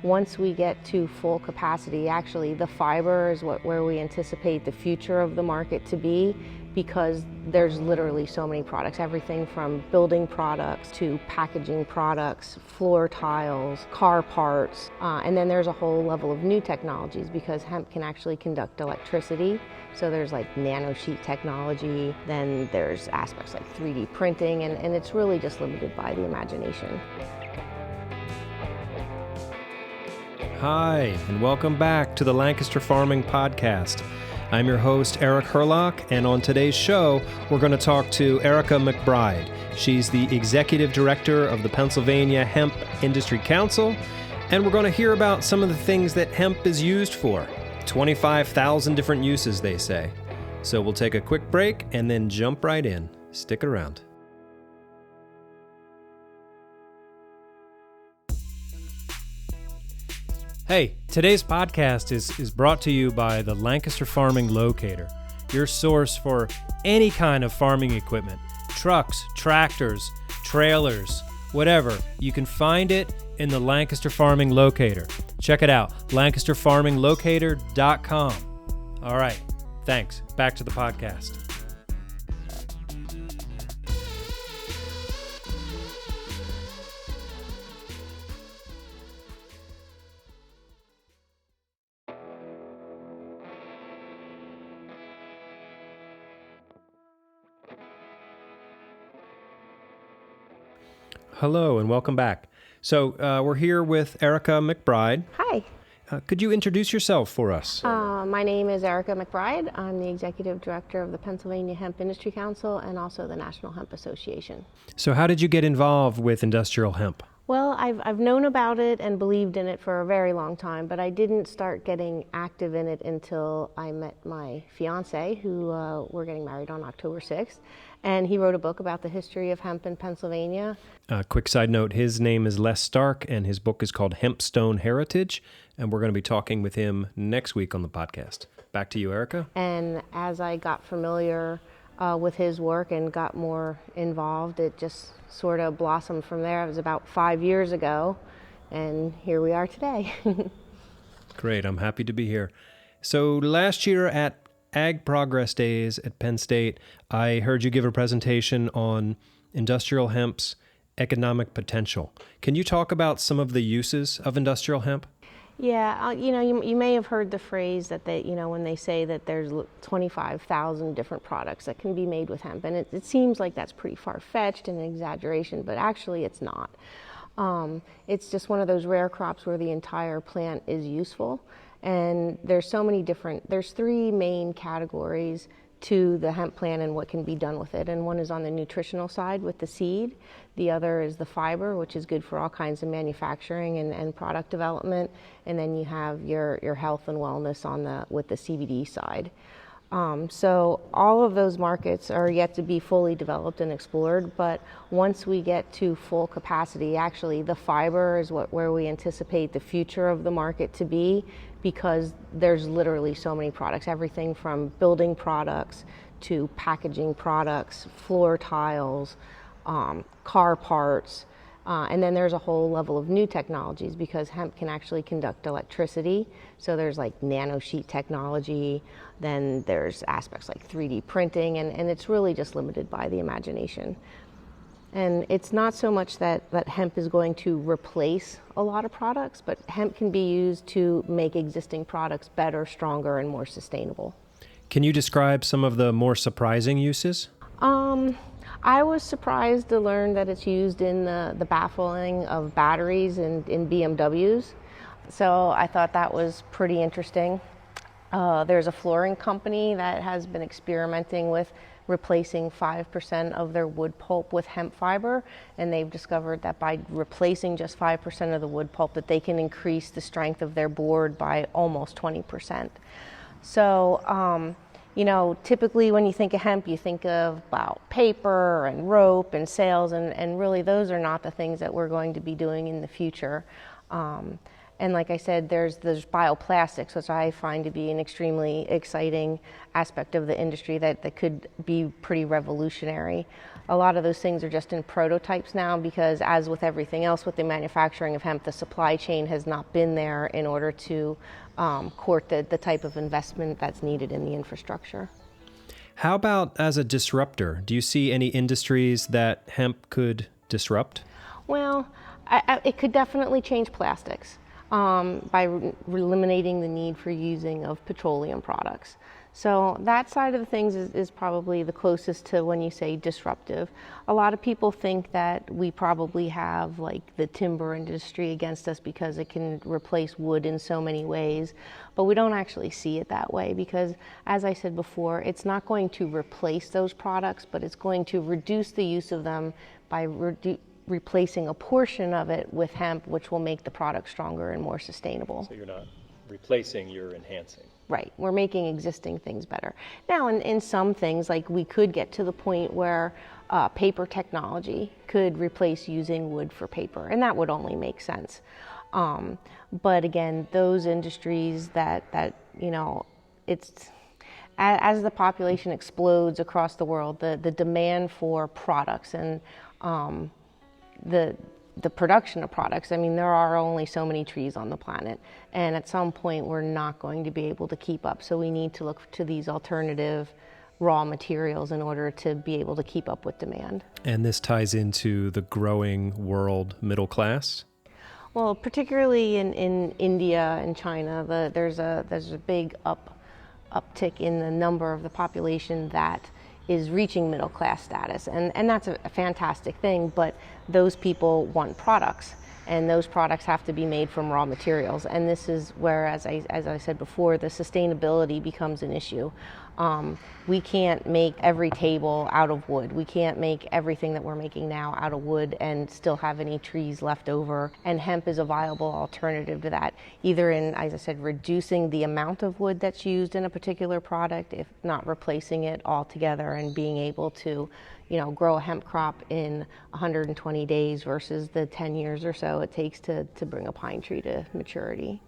once we get to full capacity, actually the fiber is where we anticipate the future of the market to be, because there's literally so many products, everything from building products to packaging products, floor tiles, car parts, and then there's a whole level of new technologies because hemp can actually conduct electricity. So there's like nanosheet technology, then there's aspects like 3D printing, and it's really just limited by the imagination. Hi, and welcome back to the Lancaster Farming Podcast. I'm your host, Eric Herlock, and on today's show, we're going to talk to Erica McBride. She's the Executive Director of the Pennsylvania Hemp Industry Council, and we're going to hear about some of the things that hemp is used for. 25,000 different uses, they say. So we'll take a quick break and then jump right in. Stick around. Hey, today's podcast is brought to you by the Lancaster Farming Locator, your source for any kind of farming equipment, trucks, tractors, trailers, whatever. You can find it in the Lancaster Farming Locator. Check it out, lancasterfarminglocator.com. All right, thanks. Back to the podcast. Hello and welcome back. So we're here with Erica McBride. Hi. Could you introduce yourself for us? My name is Erica McBride. I'm the Executive Director of the Pennsylvania Hemp Industry Council and also the National Hemp Association. So how did you get involved with industrial hemp? Well, I've known about it and believed in it for a very long time, but I didn't start getting active in it until I met my fiance, who we're getting married on October 6th, and he wrote a book about the history of hemp in Pennsylvania. Quick side note, his name is Les Stark, and his book is called Hempstone Heritage, and we're going to be talking with him next week on the podcast. Back to you, Erica. And as I got familiar with his work and got more involved, it just sort of blossomed from there. It was about 5 years ago, and here we are today. Great, I'm happy to be here. So last year at Ag Progress Days at Penn State, I heard you give a presentation on industrial hemp's economic potential. Can you talk about some of the uses of industrial hemp? Yeah, you may have heard the phrase that when they say that there's 25,000 different products that can be made with hemp, and it seems like that's pretty far-fetched and an exaggeration, but actually it's not. It's just one of those rare crops where the entire plant is useful, and there's three main categories to the hemp plant and what can be done with it. And one is on the nutritional side with the seed. The other is the fiber, which is good for all kinds of manufacturing and product development. And then you have your health and wellness with the CBD side. So all of those markets are yet to be fully developed and explored, but once we get to full capacity, actually the fiber is where we anticipate the future of the market to be, because there's literally so many products, everything from building products to packaging products, floor tiles, car parts, and then there's a whole level of new technologies because hemp can actually conduct electricity. So there's like nanosheet technology, then there's aspects like 3D printing, and it's really just limited by the imagination. And it's not so much that hemp is going to replace a lot of products, but hemp can be used to make existing products better, stronger, and more sustainable. Can you describe some of the more surprising uses? I was surprised to learn that it's used in the baffling of batteries in BMWs. So I thought that was pretty interesting. There's a flooring company that has been experimenting with replacing 5% of their wood pulp with hemp fiber, and they've discovered that by replacing just 5% of the wood pulp that they can increase the strength of their board by almost 20%. So typically when you think of hemp, you think of about paper and rope and sails, and really those are not the things that we're going to be doing in the future. And like I said, there's bioplastics, which I find to be an extremely exciting aspect of the industry that could be pretty revolutionary. A lot of those things are just in prototypes now because, as with everything else with the manufacturing of hemp, the supply chain has not been there in order to court the type of investment that's needed in the infrastructure. How about as a disruptor? Do you see any industries that hemp could disrupt? Well, it could definitely change plastics by eliminating the need for using of petroleum products. So that side of the things is probably the closest to when you say disruptive. A lot of people think that we probably have like the timber industry against us because it can replace wood in so many ways, but we don't actually see it that way because, as I said before, it's not going to replace those products, but it's going to reduce the use of them by replacing a portion of it with hemp, which will make the product stronger and more sustainable. So you're not replacing, you're enhancing. Right, we're making existing things better. Now, in some things, like we could get to the point where paper technology could replace using wood for paper, and that would only make sense. But again, those industries that it's as the population explodes across the world, the demand for products and the production of products. I mean, there are only so many trees on the planet, and at some point we're not going to be able to keep up. So we need to look to these alternative raw materials in order to be able to keep up with demand. And this ties into the growing world middle class? Well, particularly in India and China, there's a big uptick in the number of the population that is reaching middle class status, and that's a fantastic thing, but those people want products, and those products have to be made from raw materials, and this is where, as I said before, the sustainability becomes an issue. We can't make every table out of wood. We can't make everything that we're making now out of wood and still have any trees left over. And hemp is a viable alternative to that, either in, as I said, reducing the amount of wood that's used in a particular product, if not replacing it altogether, and being able to, grow a hemp crop in 120 days versus the 10 years or so it takes to bring a pine tree to maturity.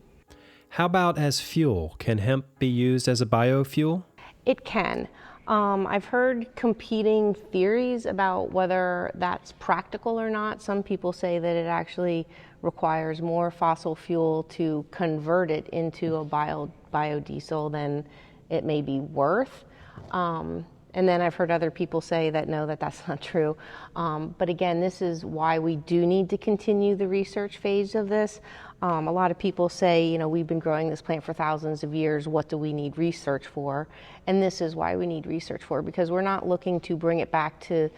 How about as fuel? Can hemp be used as a biofuel? It can. I've heard competing theories about whether that's practical or not. Some people say that it actually requires more fossil fuel to convert it into a biodiesel than it may be worth. And then I've heard other people say that no, that's not true. But again, this is why we do need to continue the research phase of this. A lot of people say, we've been growing this plant for thousands of years. What do we need research for? And this is why we need research for, because we're not looking to bring it back to,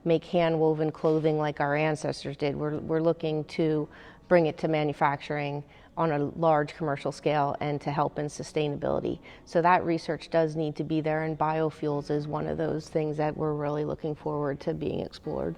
make hand-woven clothing like our ancestors did. We're looking to bring it to manufacturing on a large commercial scale and to help in sustainability. So that research does need to be there, and biofuels is one of those things that we're really looking forward to being explored.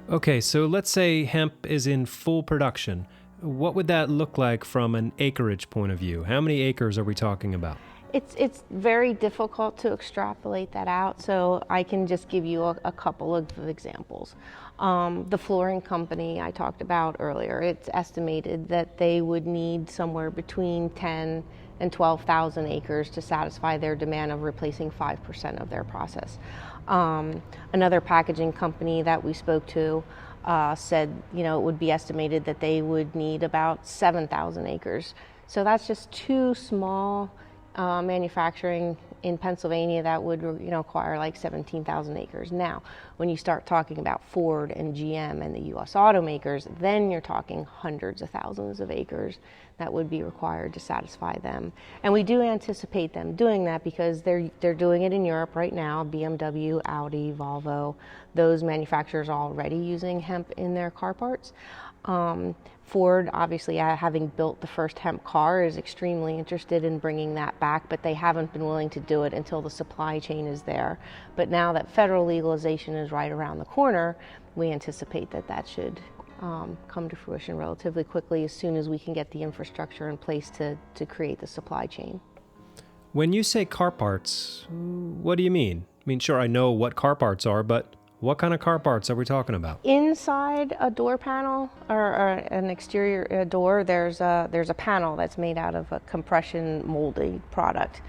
Okay, so let's say hemp is in full production. What would that look like from an acreage point of view? How many acres are we talking about? It's very difficult to extrapolate that out, so I can just give you a couple of examples. The flooring company I talked about earlier, it's estimated that they would need somewhere between 10 and 12,000 acres to satisfy their demand of replacing 5% of their process. Another packaging company that we spoke to said, it would be estimated that they would need about 7,000 acres. So that's just two small manufacturing in Pennsylvania that would require like 17,000 acres. Now, when you start talking about Ford and GM and the U.S. automakers, then you're talking hundreds of thousands of acres that would be required to satisfy them. And we do anticipate them doing that because they're doing it in Europe right now. BMW, Audi, Volvo, those manufacturers are already using hemp in their car parts. Ford, obviously, having built the first hemp car, is extremely interested in bringing that back, but they haven't been willing to do it until the supply chain is there. But now that federal legalization is right around the corner, we anticipate that should come to fruition relatively quickly as soon as we can get the infrastructure in place to create the supply chain. When you say car parts, what do you mean? I mean, sure, I know what car parts are, but What kind of car parts are we talking about? Inside a door panel or an exterior door, there's a panel that's made out of a compression molded product.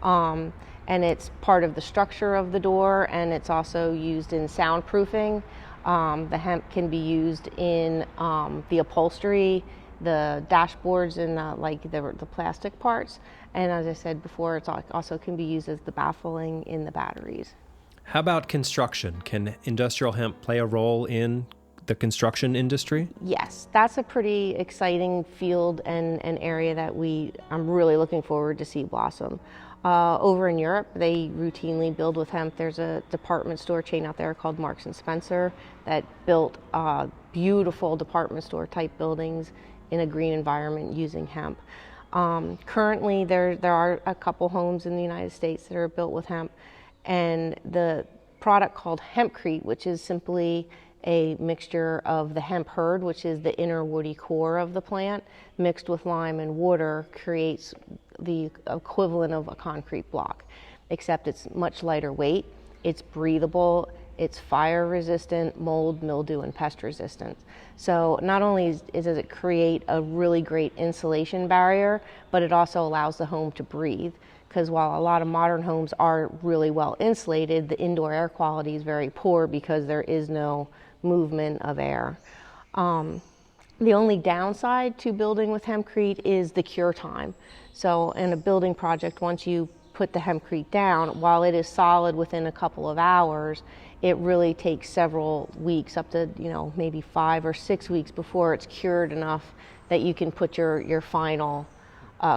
And it's part of the structure of the door, and it's also used in soundproofing. The hemp can be used in the upholstery, the dashboards, and the plastic parts. And as I said before, it also can be used as the baffling in the batteries. How about construction? Can industrial hemp play a role in the construction industry? Yes, that's a pretty exciting field and area that I'm really looking forward to see blossom. Over in Europe, they routinely build with hemp. There's a department store chain out there called Marks and Spencer that built beautiful department store type buildings in a green environment using hemp. Currently, there are a couple homes in the United States that are built with hemp, and the product called hempcrete, which is simply a mixture of the hemp hurd, which is the inner woody core of the plant, mixed with lime and water, creates the equivalent of a concrete block, except it's much lighter weight, it's breathable, it's fire resistant, mold, mildew, and pest resistant. So not only does it create a really great insulation barrier, but it also allows the home to breathe. Because while a lot of modern homes are really well insulated, the indoor air quality is very poor because there is no movement of air. The only downside to building with hempcrete is the cure time. So in a building project, once you put the hempcrete down, while it is solid within a couple of hours, it really takes several weeks, up to maybe 5 or 6 weeks before it's cured enough that you can put your final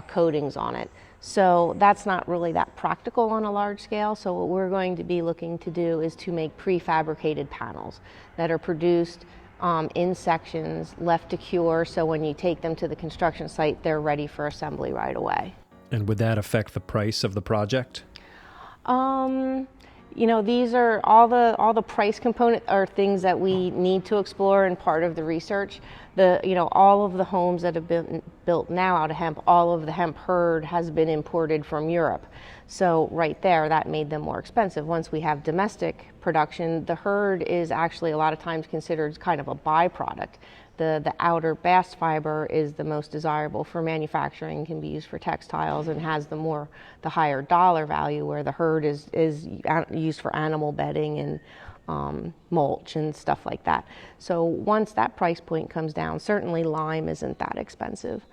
coatings on it. So that's not really that practical on a large scale. So what we're going to be looking to do is to make prefabricated panels that are produced in sections, left to cure, so when you take them to the construction site, they're ready for assembly right away. And would that affect the price of the project? These are all the price component are things that we need to explore and part of the research. All of the homes that have been built now out of hemp, all of the hemp hurd has been imported from Europe. So right there, that made them more expensive. Once we have domestic production, the hurd is actually a lot of times considered kind of a byproduct. The outer bast fiber is the most desirable for manufacturing, can be used for textiles, and has the higher dollar value, where the hurd is used for animal bedding and mulch and stuff like that. So once that price point comes down, certainly lime isn't that expensive.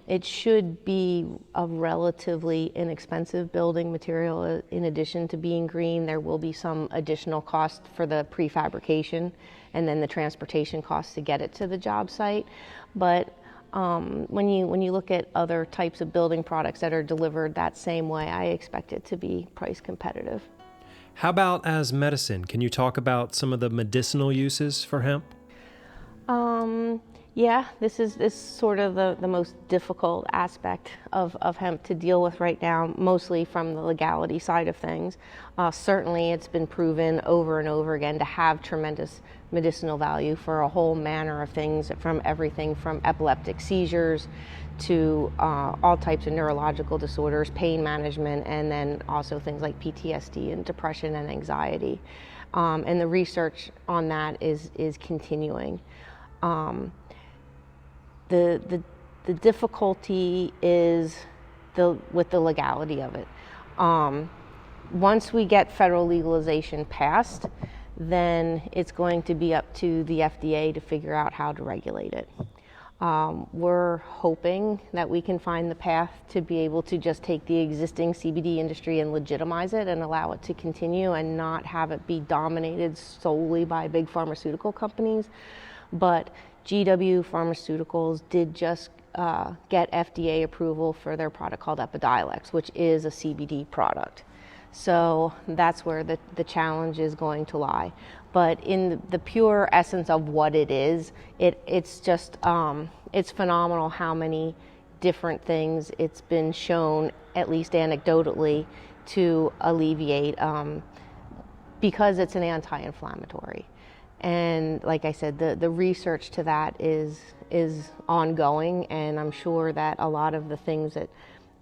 It should be a relatively inexpensive building material. In addition to being green, there will be some additional cost for the prefabrication and then the transportation costs to get it to the job site. But when you look at other types of building products that are delivered that same way, I expect it to be price competitive. How about as medicine? Can you talk about some of the medicinal uses for hemp? Yeah, this is sort of the most difficult aspect of hemp to deal with right now, mostly from the legality side of things. Certainly it's been proven over and over again to have tremendous medicinal value for a whole manner of things, from everything from epileptic seizures to all types of neurological disorders, pain management, and then also things like PTSD and depression and anxiety. And the research on that is continuing. The difficulty is with the legality of it. Once we get federal legalization passed, then it's going to be up to the FDA to figure out how to regulate it. We're hoping that we can find the path to be able to just take the existing CBD industry and legitimize it and allow it to continue and not have it be dominated solely by big pharmaceutical companies. But GW Pharmaceuticals did just get FDA approval for their product called Epidiolex, which is a CBD product. So that's where the challenge is going to lie. But in the pure essence of what it is, it's just, it's phenomenal how many different things it's been shown, at least anecdotally, to alleviate, because it's an anti-inflammatory. And like I said, the research to that is ongoing, and I'm sure that a lot of the things that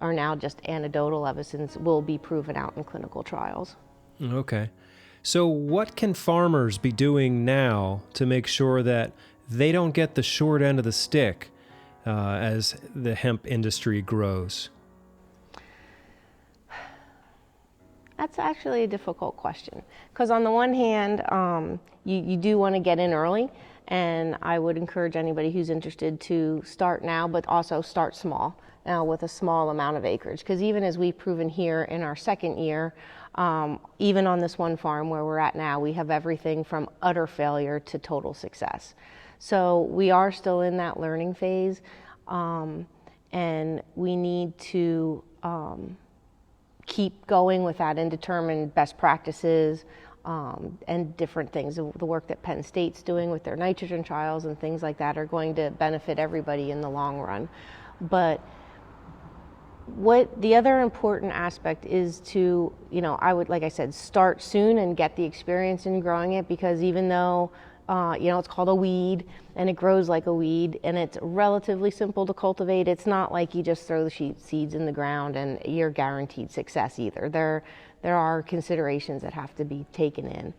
are now just anecdotal evidence will be proven out in clinical trials. Okay. So what can farmers be doing now to make sure that they don't get the short end of the stick as the hemp industry grows? That's actually a difficult question, because on the one hand, you do want to get in early, and I would encourage anybody who's interested to start now, but also start small with a small amount of acreage, because even as we've proven here in our second year, even on this one farm where we're at now, we have everything from utter failure to total success. So we are still in that learning phase, and we need to keep going with that and determine best practices and different things. The work that Penn State's doing with their nitrogen trials and things like that are going to benefit everybody in the long run. But what the other important aspect is to, I would, like I said, start soon and get the experience in growing it, because even though it's called a weed and it grows like a weed and it's relatively simple to cultivate, it's not like you just throw the seeds in the ground and you're guaranteed success either. There are considerations that have to be taken in.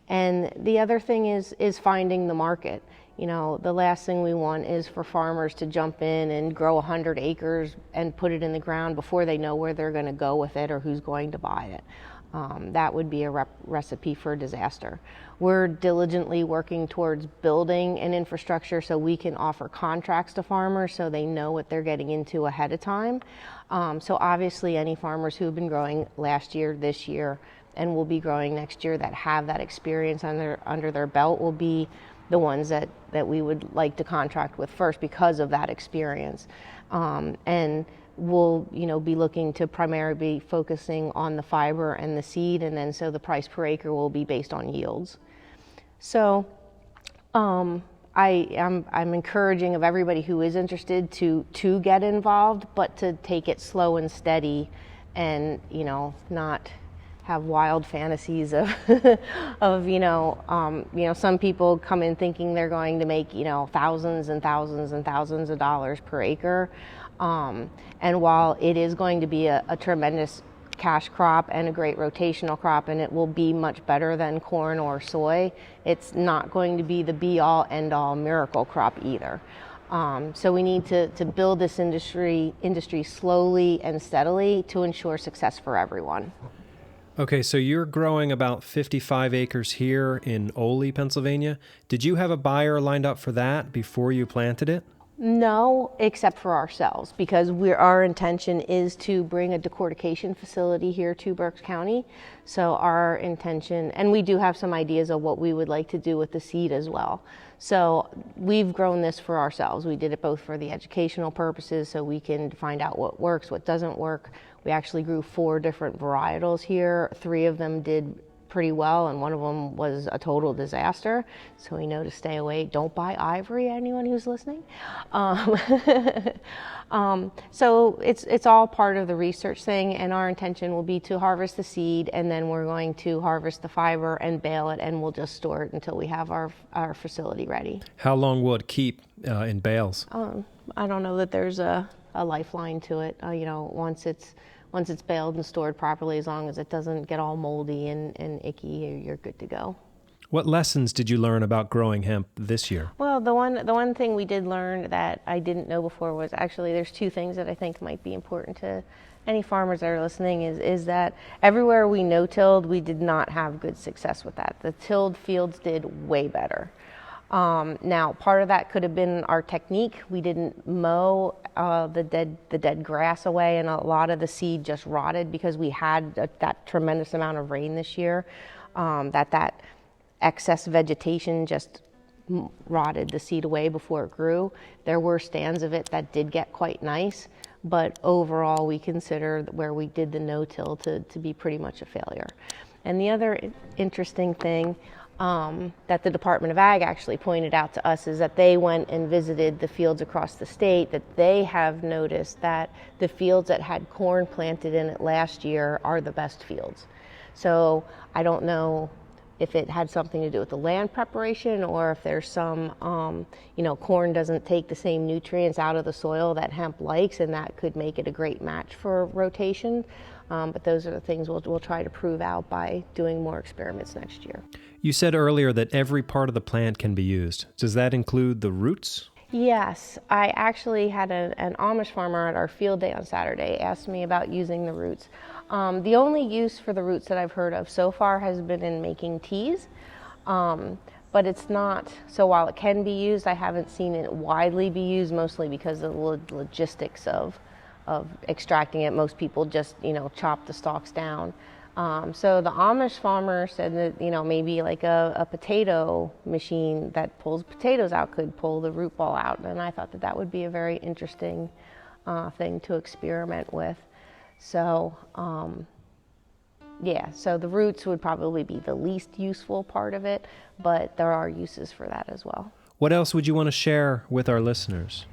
And the other thing is finding the market. The last thing we want is for farmers to jump in and grow 100 acres and put it in the ground before they know where they're going to go with it or who's going to buy it. That would be a recipe for disaster. We're diligently working towards building an infrastructure so we can offer contracts to farmers so they know what they're getting into ahead of time. So obviously any farmers who have been growing last year, this year, and will be growing next year that have that experience under their belt will be the ones that we would like to contract with first because of that experience. And we'll be looking to primarily be focusing on the fiber and the seed, and then so the price per acre will be based on yields. So I'm encouraging of everybody who is interested to get involved, but to take it slow and steady, and not have wild fantasies of some people come in thinking they're going to make thousands and thousands and thousands of dollars per acre. And while it is going to be a tremendous cash crop and a great rotational crop, and it will be much better than corn or soy, it's not going to be the be-all, end-all miracle crop either. So we need to build this industry slowly and steadily to ensure success for everyone. Okay, so you're growing about 55 acres here in Ole, Pennsylvania. Did you have a buyer lined up for that before you planted it? No, except for ourselves, because our intention is to bring a decortication facility here to Berks County. So our intention, and we do have some ideas of what we would like to do with the seed as well. So we've grown this for ourselves. We did it both for the educational purposes, so we can find out what works, what doesn't work. We actually grew 4 different varietals here. 3 of them did pretty well, and one of them was a total disaster. So we know to stay away. Don't buy ivory, anyone who's listening. So it's all part of the research thing, and our intention will be to harvest the seed, and then we're going to harvest the fiber and bale it, and we'll just store it until we have our facility ready. How long will it keep in bales? I don't know that there's a lifeline to it. Once it's baled and stored properly, as long as it doesn't get all moldy and icky, you're good to go. What lessons did you learn about growing hemp this year? Well, the one thing we did learn that I didn't know before was actually there's 2 things that I think might be important to any farmers that are listening is that everywhere we no-tilled, we did not have good success with that. The tilled fields did way better. Now, part of that could have been our technique. We didn't mow the dead grass away, and a lot of the seed just rotted because we had that tremendous amount of rain this year. That excess vegetation just rotted the seed away before it grew. There were stands of it that did get quite nice, but overall we consider where we did the no-till to be pretty much a failure. And the other interesting thing that the Department of Ag actually pointed out to us is that they went and visited the fields across the state, that they have noticed that the fields that had corn planted in it last year are the best fields. So I don't know if it had something to do with the land preparation, or if there's some, corn doesn't take the same nutrients out of the soil that hemp likes, and that could make it a great match for rotation. But those are the things we'll try to prove out by doing more experiments next year. You said earlier that every part of the plant can be used. Does that include the roots? Yes, I actually had an Amish farmer at our field day on Saturday asked me about using the roots. The only use for the roots that I've heard of so far has been in making teas, but it's not, so while it can be used, I haven't seen it widely be used, mostly because of the logistics of extracting it. Most people just, chop the stalks down. So the Amish farmer said that, maybe like a potato machine that pulls potatoes out could pull the root ball out. And I thought that would be a very interesting thing to experiment with. So, so the roots would probably be the least useful part of it, but there are uses for that as well. What else would you want to share with our listeners?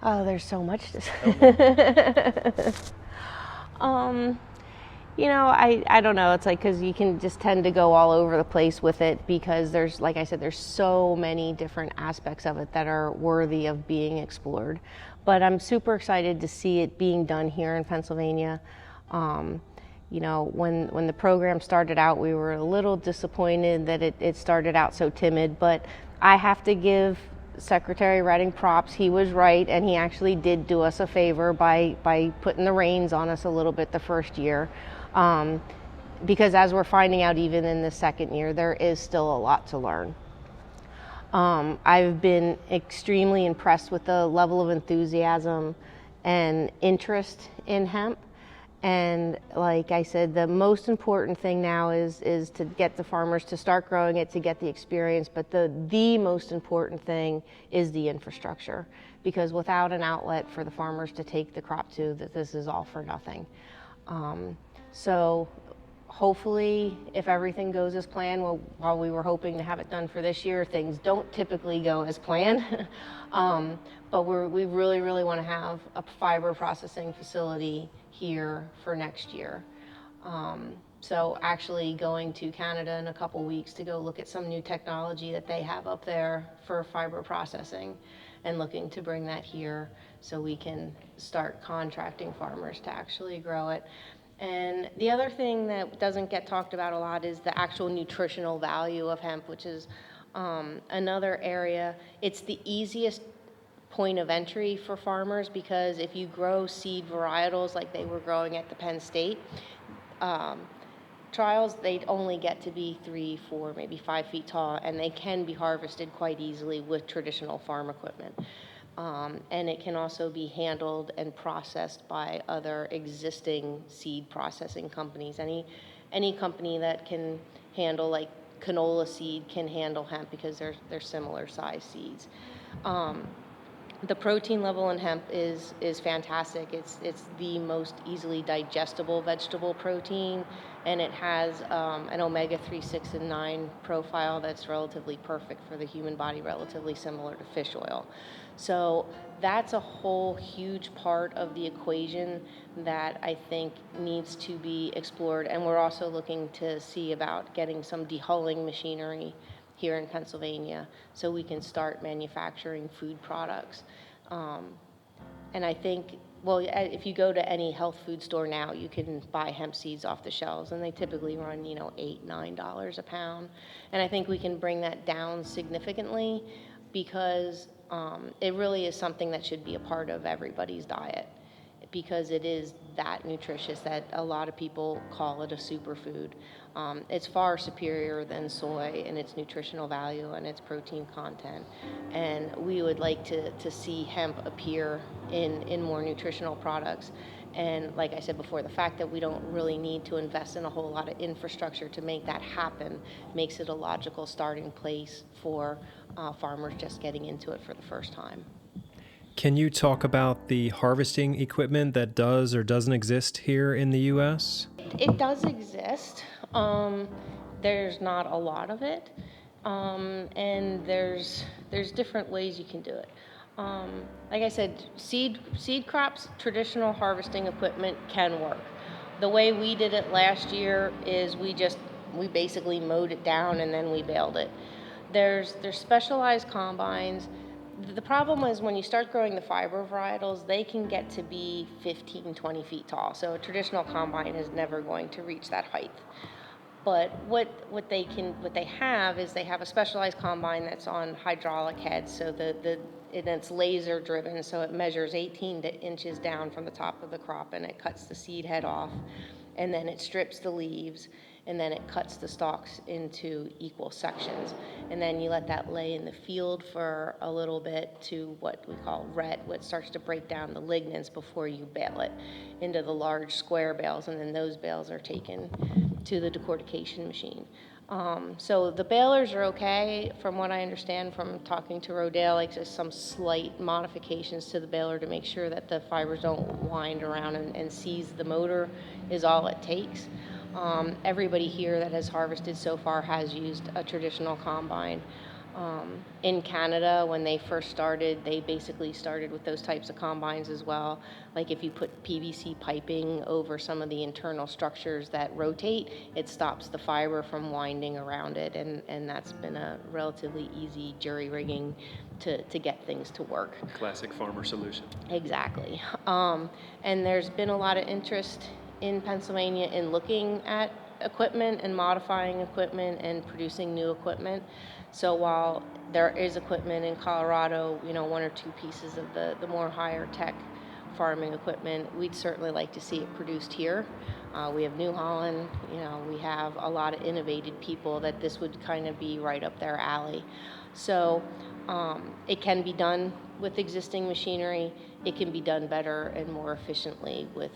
Oh, there's so much to say. I don't know. It's like, because you can just tend to go all over the place with it, because there's, like I said, there's so many different aspects of it that are worthy of being explored. But I'm super excited to see it being done here in Pennsylvania. When the program started out, we were a little disappointed that it started out so timid, but I have to give Secretary Redding props. He was right, and he actually did do us a favor by putting the reins on us a little bit the first year. Because as we're finding out, even in the second year, there is still a lot to learn. I've been extremely impressed with the level of enthusiasm and interest in hemp. And like I said, the most important thing now is to get the farmers to start growing it, to get the experience. But the most important thing is the infrastructure, because without an outlet for the farmers to take the crop to, that this is all for nothing. So hopefully, if everything goes as planned, while we were hoping to have it done for this year, things don't typically go as planned. But we really, really want to have a fiber processing facility here for next year. So actually going to Canada in a couple weeks to go look at some new technology that they have up there for fiber processing, and looking to bring that here so we can start contracting farmers to actually grow it. And the other thing that doesn't get talked about a lot is the actual nutritional value of hemp, which is another area. It's the easiest point of entry for farmers, because if you grow seed varietals like they were growing at the Penn State trials, they'd only get to be 3, 4, maybe 5 feet tall, and they can be harvested quite easily with traditional farm equipment. And it can also be handled and processed by other existing seed processing companies. Any company that can handle, like canola seed, can handle hemp, because they're similar size seeds. The protein level in hemp is fantastic. It's the most easily digestible vegetable protein, and it has an omega-3, 6, and 9 profile that's relatively perfect for the human body, relatively similar to fish oil. So that's a whole huge part of the equation that I think needs to be explored. And we're also looking to see about getting some dehulling machinery here in Pennsylvania so we can start manufacturing food products. And I think, if you go to any health food store now, you can buy hemp seeds off the shelves, and they typically run, $8, $9 a pound. And I think we can bring that down significantly, because it really is something that should be a part of everybody's diet, because it is that nutritious that a lot of people call it a superfood. It's far superior than soy in its nutritional value and its protein content. And we would like to see hemp appear in more nutritional products. And like I said before, the fact that we don't really need to invest in a whole lot of infrastructure to make that happen makes it a logical starting place for farmers just getting into it for the first time. Can you talk about the harvesting equipment that does or doesn't exist here in the U.S.? It does exist. There's not a lot of it, and there's different ways you can do it. Like I said, seed crops, traditional harvesting equipment can work. The way we did it last year is we just We basically mowed it down and then we baled it. There's specialized combines. The problem is when you start growing the fiber varietals, they can get to be 15, 20 feet tall. So a traditional combine is never going to reach that height. But what they have is they have a specialized combine that's on hydraulic heads, so it's laser driven, so it measures 18 inches down from the top of the crop, and it cuts the seed head off, and then it strips the leaves, and then it cuts the stalks into equal sections, and then you let that lay in the field for a little bit to what we call ret, what starts to break down the lignans before you bale it into the large square bales, and then those bales are taken to the decortication machine. So the balers are okay. From what I understand from talking to Rodale, like just some slight modifications to the baler to make sure that the fibers don't wind around and seize the motor is all it takes. Everybody here that has harvested so far has used a traditional combine. In Canada, when they first started, they basically started with those types of combines as well. Like if you put PVC piping over some of the internal structures that rotate, it stops the fiber from winding around it, and that's been a relatively easy jury rigging to get things to work. Classic farmer solution. Exactly. And there's been a lot of interest in Pennsylvania in looking at equipment and modifying equipment and producing new equipment. So while there is equipment in Colorado, one or two pieces of the more higher tech farming equipment, we'd certainly like to see it produced here. We have New Holland, we have a lot of innovative people that this would kind of be right up their alley. So it can be done with existing machinery. It can be done better and more efficiently with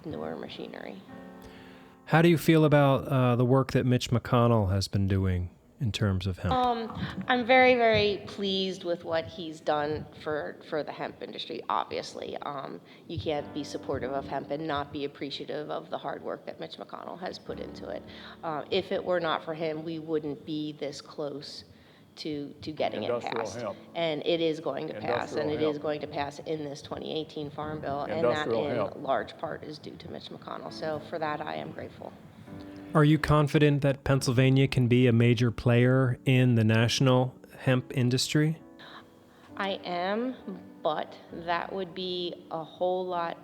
newer machinery. How do you feel about the work that Mitch McConnell has been doing in terms of hemp? I'm very, very pleased with what he's done for the hemp industry, obviously. You can't be supportive of hemp and not be appreciative of the hard work that Mitch McConnell has put into it. If it were not for him, we wouldn't be this close to getting it passed. Hemp. And it is going to pass, and it hemp. is going to pass in this 2018 Farm Bill, and that Industrial in hemp. large part is due to Mitch McConnell. So for that, I am grateful. Are you confident that Pennsylvania can be a major player in the national hemp industry? I am, but that would be a whole lot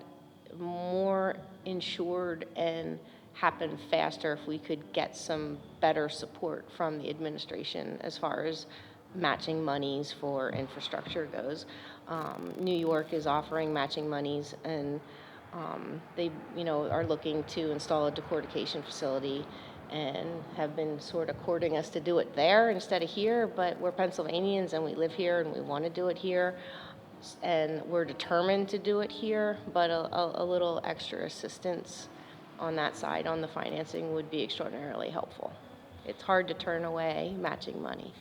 more insured and happen faster if we could get some better support from the administration as far as matching monies for infrastructure goes. New York is offering matching monies, and they are looking to install a decortication facility and have been sort of courting us to do it there instead of here, but we're Pennsylvanians and we live here and we want to do it here, and we're determined to do it here, but a little extra assistance on that side, on the financing, would be extraordinarily helpful. It's hard to turn away matching money.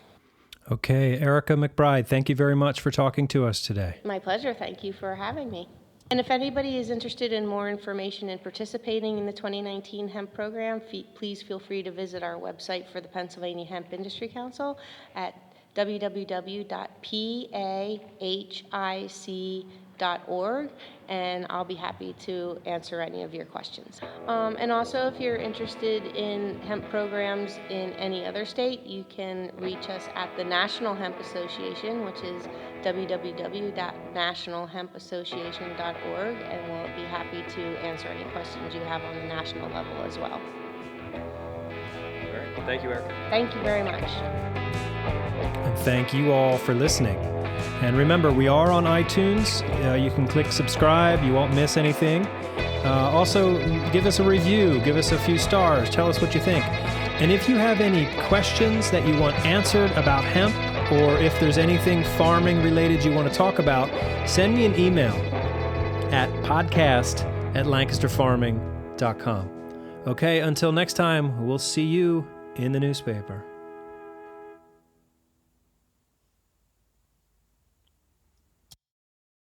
Okay, Erica McBride, thank you very much for talking to us today. My pleasure. Thank you for having me. And if anybody is interested in more information and participating in the 2019 hemp program, please feel free to visit our website for the Pennsylvania Hemp Industry Council at www.pahic.org, and I'll be happy to answer any of your questions. And also, if you're interested in hemp programs in any other state, you can reach us at the National Hemp Association, which is www.nationalhempassociation.org, and we'll be happy to answer any questions you have on the national level as well. All right. Well, thank you, Erica. Thank you very much. And thank you all for listening. And remember, we are on iTunes. You can click subscribe. You won't miss anything. Also, give us a review. Give us a few stars. Tell us what you think. And if you have any questions that you want answered about hemp, or if there's anything farming related you want to talk about, send me an email at podcast@lancasterfarming.com. Okay, until next time, we'll see you in the newspaper.